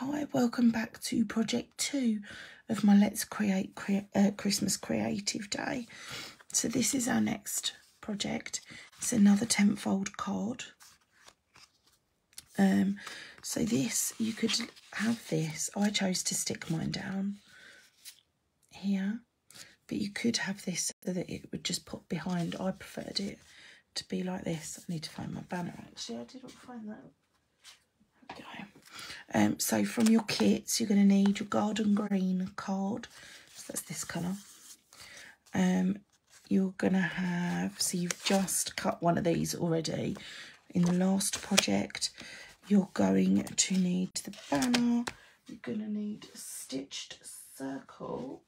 Hi, welcome back to project 2 of my Let's Create Christmas Creative Day. So this is our next project. It's another 10-fold card. So this, you could have this. I chose to stick mine down here, but you could have this so that it would just pop behind. I preferred it to be like this. I need to find my banner actually. I didn't find that. Okay. So from your kits, you're going to need your garden green card. So that's this colour. You're going to have, so you've just cut one of these already in the last project. You're going to need the banner. You're going to need a stitched circle,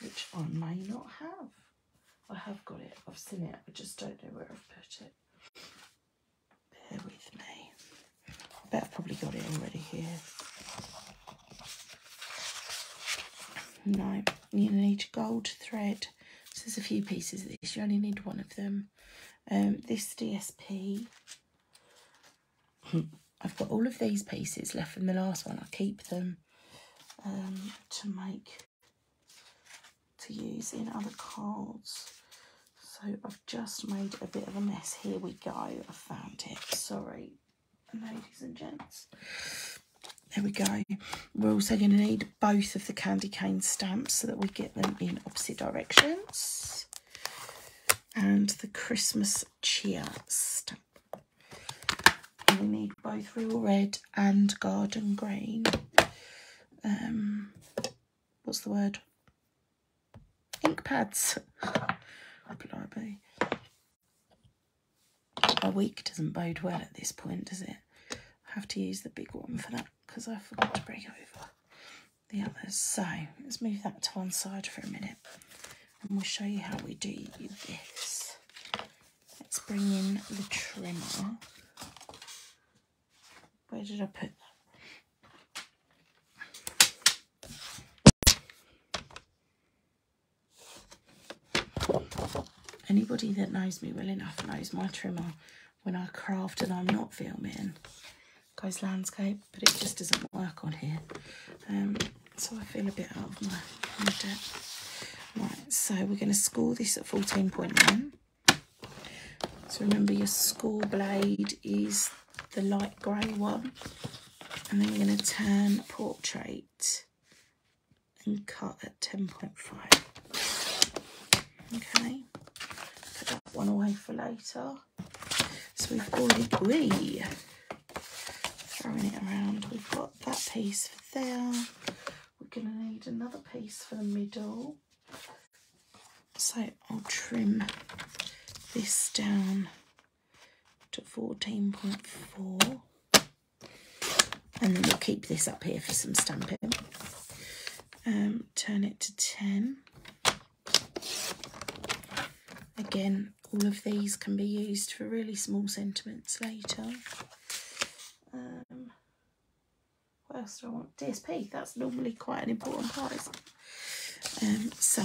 which I may not have. I have got it. I've seen it. I just don't know where I've put it. Bear with me. I bet I've probably got it already here. No, you need your gold thread. So there's a few pieces of this. You only need one of them. This DSP. I've got all of these pieces left from the last one. I'll keep them to use in other cards. So I've just made a bit of a mess. Here we go. I found it. Sorry, ladies and gents. There we go. We're also going to need both of the candy cane stamps so that we get them in opposite directions. And the Christmas cheer stamp. And we need both real red and garden green. What's the word? Ink pads. Blimey. My week doesn't bode well at this point, does it? I have to use the big one for that because I forgot to bring over the others. So let's move that to one side for a minute and we'll show you how we do this. Let's bring in the trimmer. Where did I put that? Anybody that knows me well enough knows my trimmer, when I craft and I'm not filming, goes landscape, but it just doesn't work on here. So I feel a bit out of my depth. Right, so we're going to score this at 14.1. So remember, your score blade is the light grey one. And then we're going to turn portrait and cut at 10.5. Okay. Put that one away for later. So we've already, throwing it around, we've got that piece for there. We're going to need another piece for the middle. So I'll trim this down to 14.4. And then we'll keep this up here for some stamping. Turn it to 10. Again, all of these can be used for really small sentiments later. What else do I want? DSP, that's normally quite an important part, isn't it? So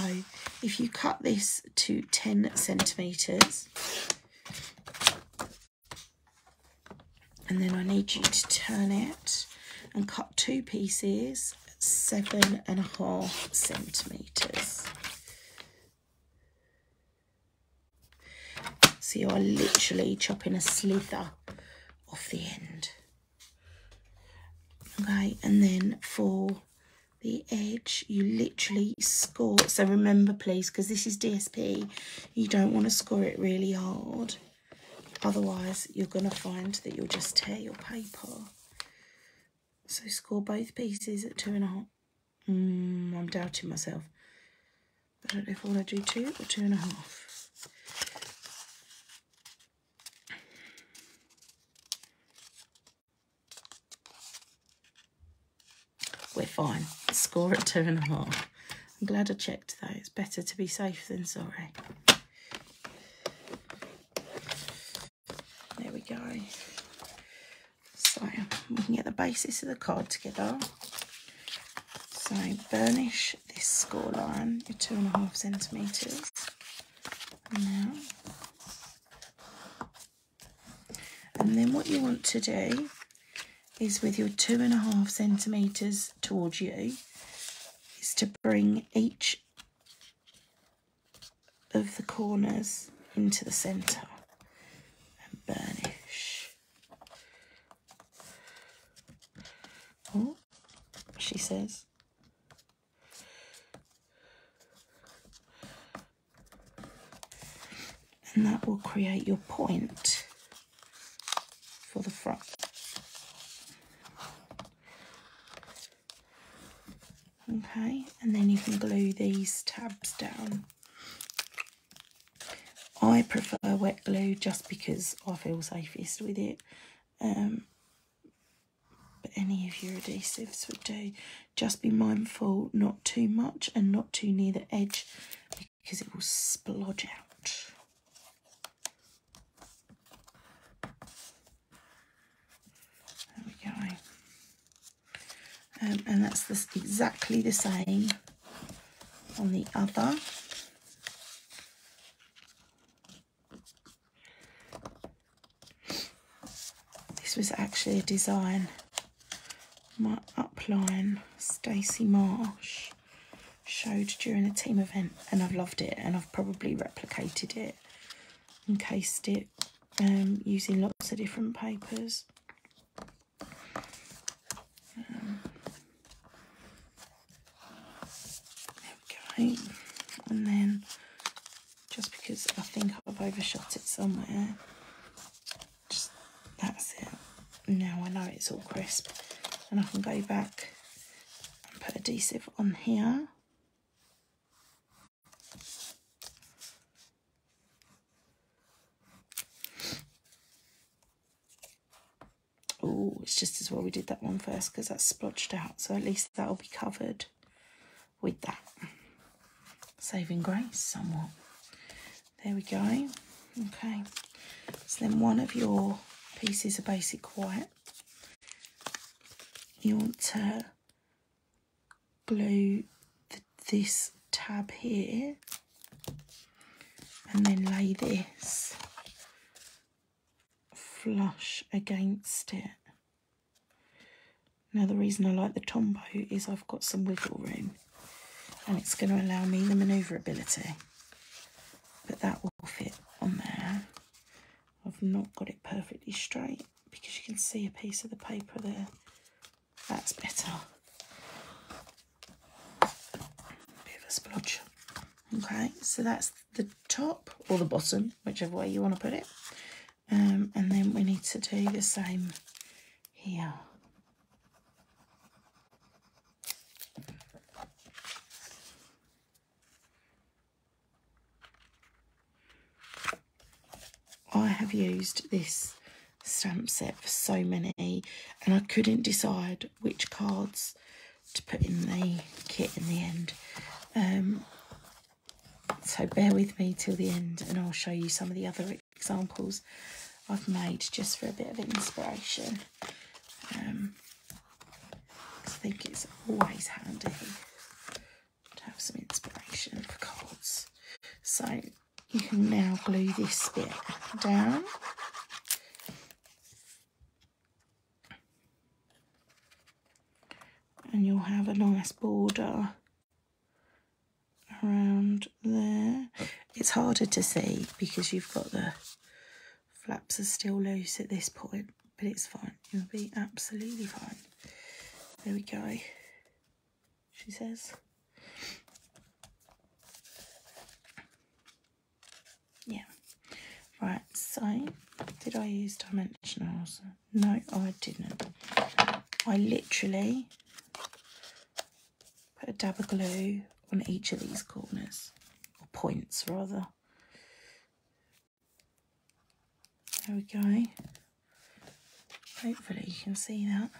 if you cut this to 10 centimetres, and then I need you to turn it and cut two pieces at 7.5 centimetres. So you are literally chopping a slither off the end. Okay, and then for the edge, you literally score. So remember, please, because this is DSP, you don't want to score it really hard. Otherwise, you're going to find that you'll just tear your paper. So score both pieces at 2.5. I'm doubting myself. I don't know if I want to do 2 or 2.5. We're fine. Score at 2.5. I'm glad I checked though. It's better to be safe than sorry. There we go. So we can get the basis of the card together. So burnish this score line at 2.5 centimetres. Now. And then what you want to do is with your 2.5 centimetres towards you, is to bring each of the corners into the centre and burnish. Oh, she says. And that will create your point for the front. Okay, and then you can glue these tabs down. I prefer wet glue just because I feel safest with it. But any of your adhesives would do. Just be mindful not too much and not too near the edge because it will splodge out. There we go. And that's exactly the same on the other. This was actually a design my upline Stacey Marsh showed during a team event, and I've loved it, and I've probably replicated it, encased it using lots of different papers. Okay, and then just because I think I've overshot it somewhere, just that's it. Now I know it's all crisp, and I can go back and put adhesive on here. Oh, it's just as well we did that one first because that's splotched out, so at least that'll be covered with that, saving grace somewhat. There we go. Okay, so then one of your pieces of basic white, you want to glue this tab here and then lay this flush against it. Now the reason I like the Tombow is I've got some wiggle room and it's going to allow me the manoeuvrability, but that will fit on there. I've not got it perfectly straight because you can see a piece of the paper there. That's better. Bit of a splodge. Okay, so that's the top or the bottom, whichever way you want to put it. And then we need to do the same here. I have used this stamp set for so many, and I couldn't decide which cards to put in the kit in the end. So bear with me till the end and I'll show you some of the other examples I've made just for a bit of inspiration. I think it's always handy to have some inspiration for cards. So you can now glue this bit down. And you'll have a nice border around there. It's harder to see because you've got the flaps are still loose at this point, but it's fine. It'll be absolutely fine. There we go, she says. Yeah. Right, so did I use dimensionals? No, I didn't. I literally put a dab of glue on each of these corners, or points rather. There we go. Hopefully you can see that.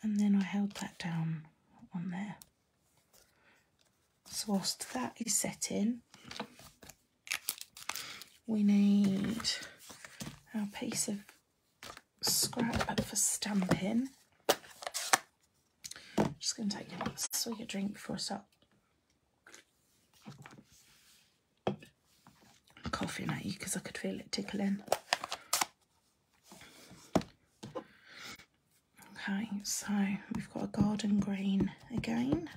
And then I held that down on there. So whilst that is setting, we need our piece of scrap for stamping. Just going to take a swig of drink before I start coughing at you because I could feel it tickling. Okay, so we've got a garden green again.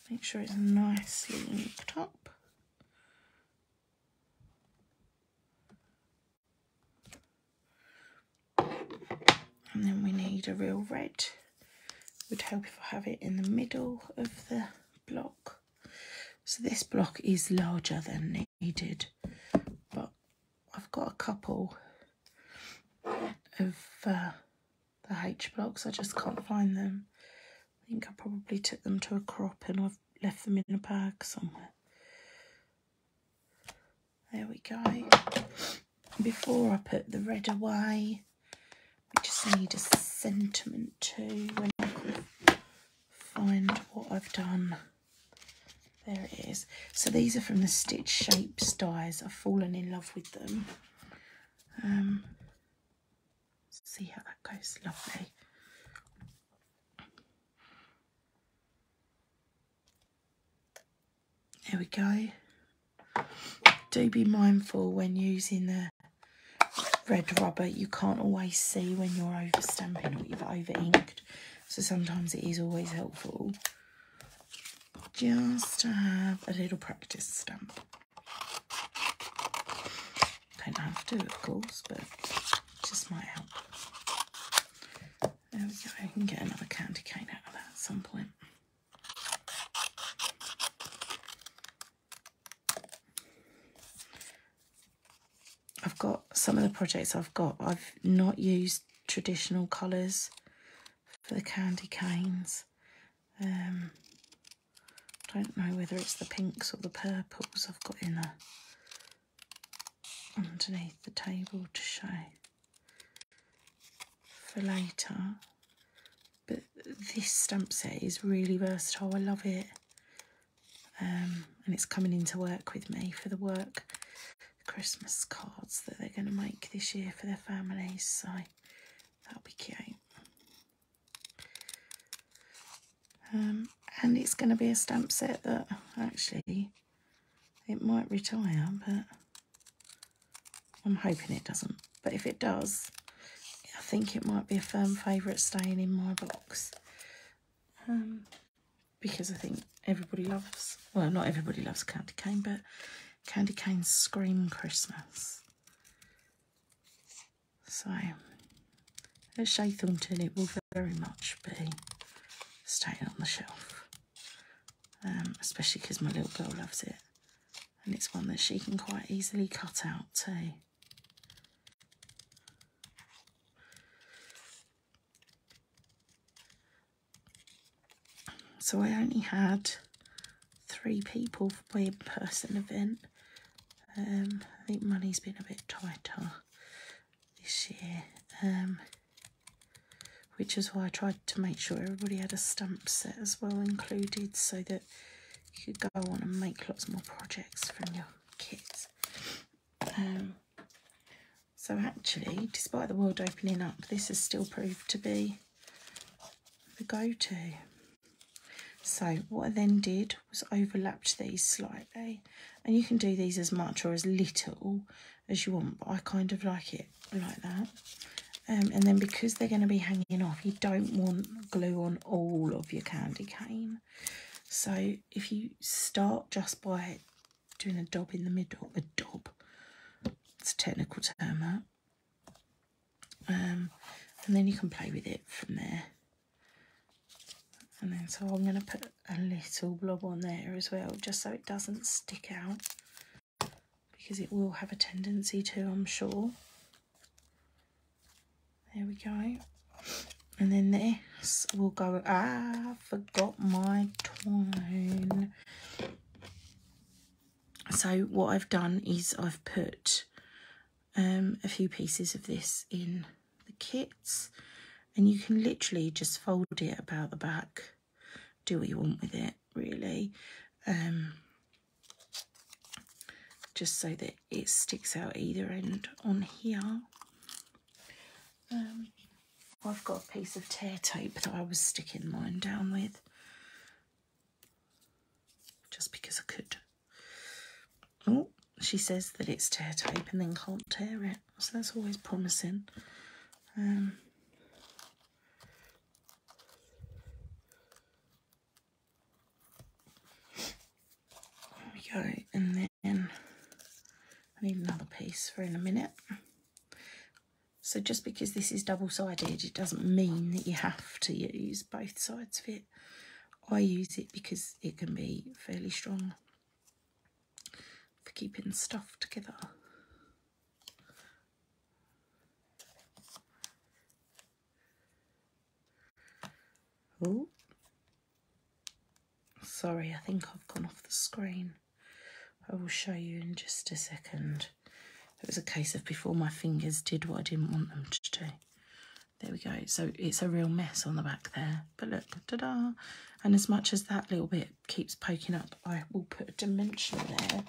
Make sure it's nicely inked up. And then we need a real red. Would help if I have it in the middle of the block. So this block is larger than needed, but I've got a couple of the H blocks. I just can't find them. I think I probably took them to a crop and I've left them in a bag somewhere. There we go. Before I put the red away, we just need a sentiment too when I can find what I've done. There it is. So these are from the Stitch Shapes dies. I've fallen in love with them. See how that goes. Lovely. There we go. Do be mindful when using the red rubber. You can't always see when you're over stamping or you've over inked. So sometimes it is always helpful just to have a little practice stamp. Don't have to, of course, but it just might help. There we go. I can get another candy cane out of that at some point. I've got some of the projects I've not used traditional colours for the candy canes. Don't know whether it's the pinks or the purples I've got in there underneath the table to show for later. But this stamp set is really versatile. I love it. And it's coming into work with me for the work Christmas cards that they're going to make this year for their families. So that'll be cute. And it's going to be a stamp set that actually it might retire, but I'm hoping it doesn't. But if it does, I think it might be a firm favourite staying in my box. Because I think everybody loves, well, not everybody loves candy cane, but candy canes scream Christmas. So at Shea Thornton it will very much be staying on the shelf. Especially because my little girl loves it. And it's one that she can quite easily cut out too. So I only had 3 people for my in-person event. I think money's been a bit tighter this year. Which is why I tried to make sure everybody had a stamp set as well included, so that you could go on and make lots more projects from your kits. So actually, despite the world opening up, this has still proved to be the go-to. So what I then did was overlapped these slightly, and you can do these as much or as little as you want, but I kind of like it like that. And then because they're going to be hanging off, you don't want glue on all of your candy cane. So if you start just by doing a dob in the middle, a dob, it's a technical term, and then you can play with it from there. And then so I'm going to put a little blob on there as well, just so it doesn't stick out, because it will have a tendency to, I'm sure. There we go. And then this will go, I forgot my twine. So what I've done is I've put a few pieces of this in the kits, and you can literally just fold it about the back, do what you want with it really, just so that it sticks out either end on here. I've got a piece of tear tape that I was sticking mine down with, just because I could. Oh, she says that it's tear tape and then can't tear it, so that's always promising. this for in a minute. So just because this is double-sided, it doesn't mean that you have to use both sides of it. I use it because it can be fairly strong for keeping stuff together. Oh, sorry, I think I've gone off the screen. I will show you in just a second. It was a case of before my fingers did what I didn't want them to do. There we go. So it's a real mess on the back there. But look, ta-da! And as much as that little bit keeps poking up, I will put a dimension there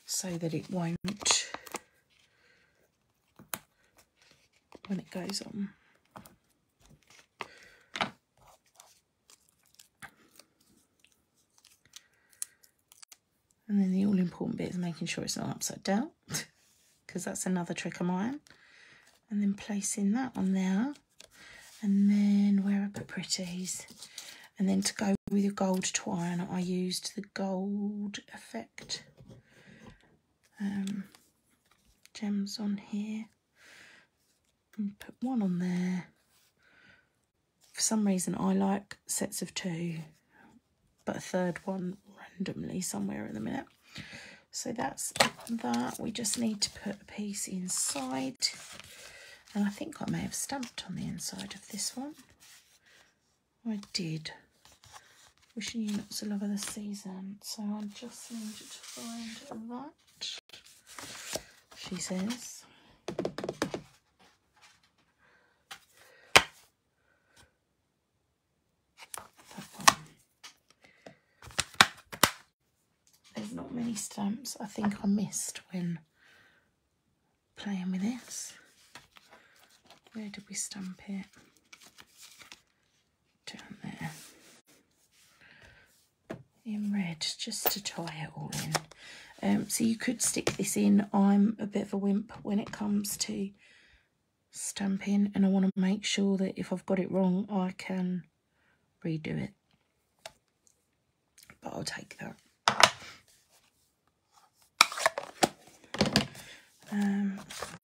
so that it won't, when it goes on. And then the all-important bit is making sure it's not upside down, because that's another trick of mine. And then placing that on there. And then where I put pretties. And then to go with your gold twine, I used the gold effect gems on here. And put one on there. For some reason, I like sets of two, but a third one randomly somewhere in a minute. So that's that. We just need to put a piece inside. And I think I may have stamped on the inside of this one. I did. Wishing you lots of love of the season. So I just need to find that. She says. That one. There's not many stamps I think I missed when playing with this. Where did we stamp it? Down there. In red, just to tie it all in. So you could stick this in. I'm a bit of a wimp when it comes to stamping, and I want to make sure that if I've got it wrong, I can redo it. But I'll take that.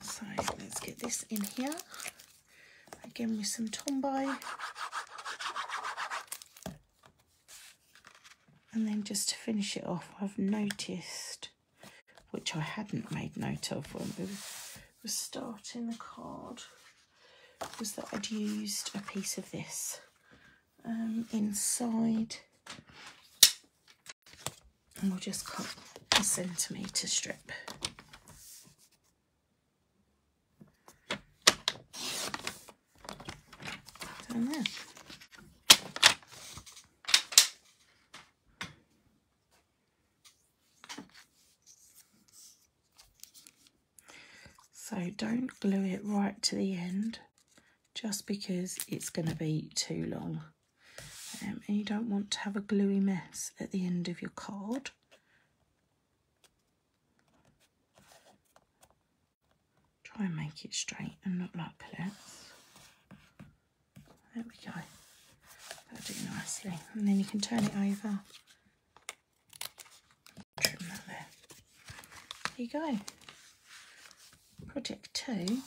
So let's get this in here. Again with some Tombow. And then just to finish it off, I've noticed, which I hadn't made note of when we were starting the card, was that I'd used a piece of this inside. And we'll just cut a centimetre strip. Down there. So don't glue it right to the end, just because it's going to be too long. And you don't want to have a gluey mess at the end of your card. Try and make it straight and not like pellets. There we go. That'll do nicely. And then you can turn it over. Trim that there. There you go. Project 2